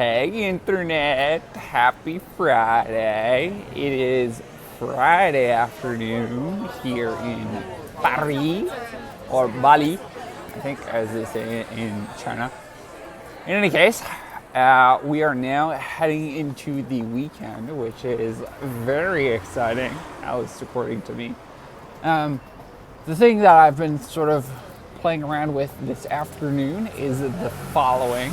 Hey Internet, happy Friday. It is Friday afternoon here in Paris, or Bali, I think as they say in China. In any case, we are now heading into the weekend, which is very exciting, at least according to me. The thing that I've been sort of playing around with this afternoon is the following.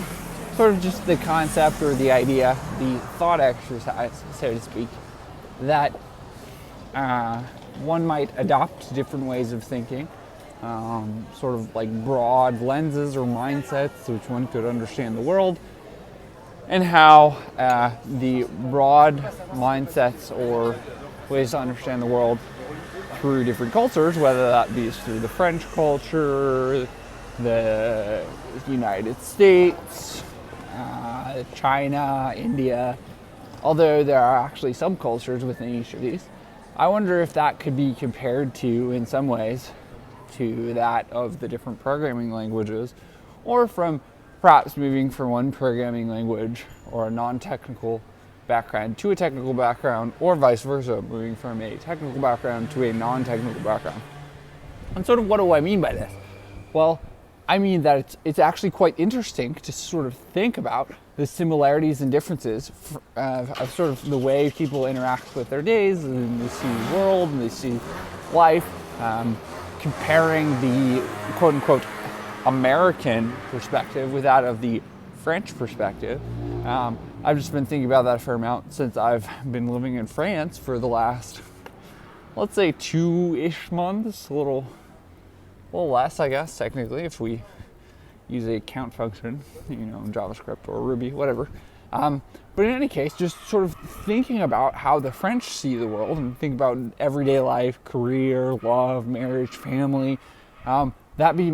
Sort of just the concept or the idea, the thought exercise, so to speak, that one might adopt different ways of thinking, sort of like broad lenses or mindsets to which one could understand the world, and how the broad mindsets or ways to understand the world through different cultures, whether that be through the French culture, the United States, China, India, although there are actually some cultures within each of these. I wonder if that could be compared to, in some ways, to that of the different programming languages, or from perhaps moving from one programming language or a non-technical background to a technical background, or vice versa, moving from a technical background to a non-technical background. And sort of what do I mean by this? Well, I mean that it's actually quite interesting to sort of think about the similarities and differences of sort of the way people interact with their days, and they see the world, and they see life, comparing the quote-unquote American perspective with that of the French perspective. I've just been thinking about that a fair amount since I've been living in France for the last, let's say, 2-ish months, a little less, I guess, technically, if we use a count function, JavaScript or Ruby, whatever. But in any case, just sort of thinking about how the French see the world and think about everyday life, career, love, marriage, family, that be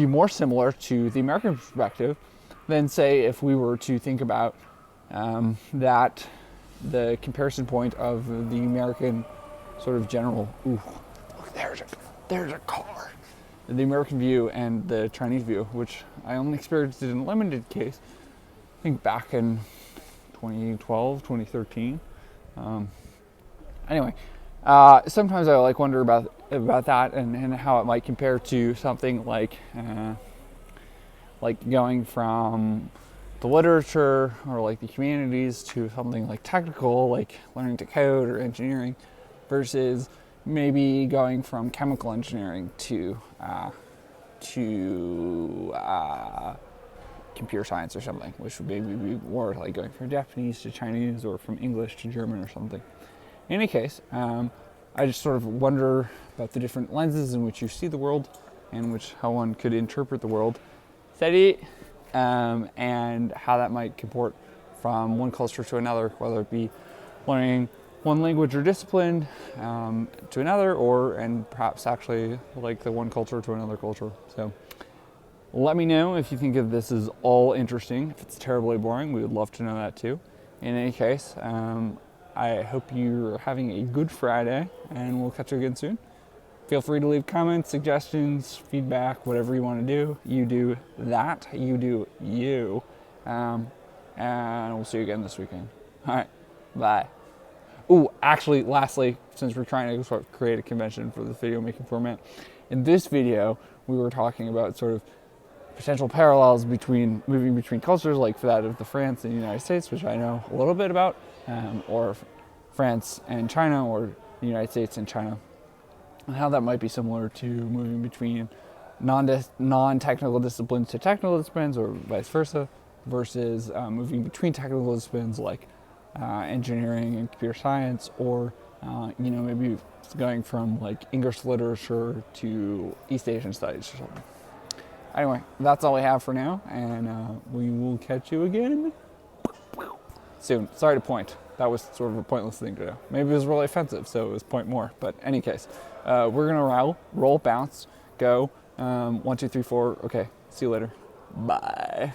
more similar to the American perspective than, say, if we were to think about that the comparison point of the American sort of general, ooh, look, there's a car. The American view and the Chinese view, which I only experienced in a limited case, I think back in 2012, 2013. Anyway, sometimes I wonder about that and how it might compare to something like going from the literature or like the humanities to something like technical, like learning to code or engineering, versus maybe going from chemical engineering to computer science or something, which would maybe be more like going from Japanese to Chinese or from English to German or something. In any case, I just sort of wonder about the different lenses in which you see the world and how one could interpret the world, and how that might comport from one culture to another, whether it be learning one language or discipline to another, and perhaps actually like the one culture to another culture. So let me know if you think of this is all interesting. If it's terribly boring, we would love to know that too. In any case, I hope you're having a good Friday, and we'll catch you again soon. Feel free to leave comments, suggestions, feedback, whatever you want to do. You do that. You do you. And we'll see you again this weekend. All right. Bye. Ooh, actually, lastly, since we're trying to sort of create a convention for the video making format, in this video, we were talking about sort of potential parallels between moving between cultures, like that of the France and the United States, which I know a little bit about, or France and China, or the United States and China, and how that might be similar to moving between non-technical disciplines to technical disciplines, or vice versa, versus moving between technical disciplines like engineering and computer science, or maybe going from like English literature to East Asian studies or something. Anyway, that's all we have for now, and we will catch you again soon. Sorry to point. That was sort of a pointless thing to do. Maybe it was really offensive, so it was point more. But in any case, we're gonna roll, bounce, go. 1, 2, 3, 4. Okay, see you later. Bye.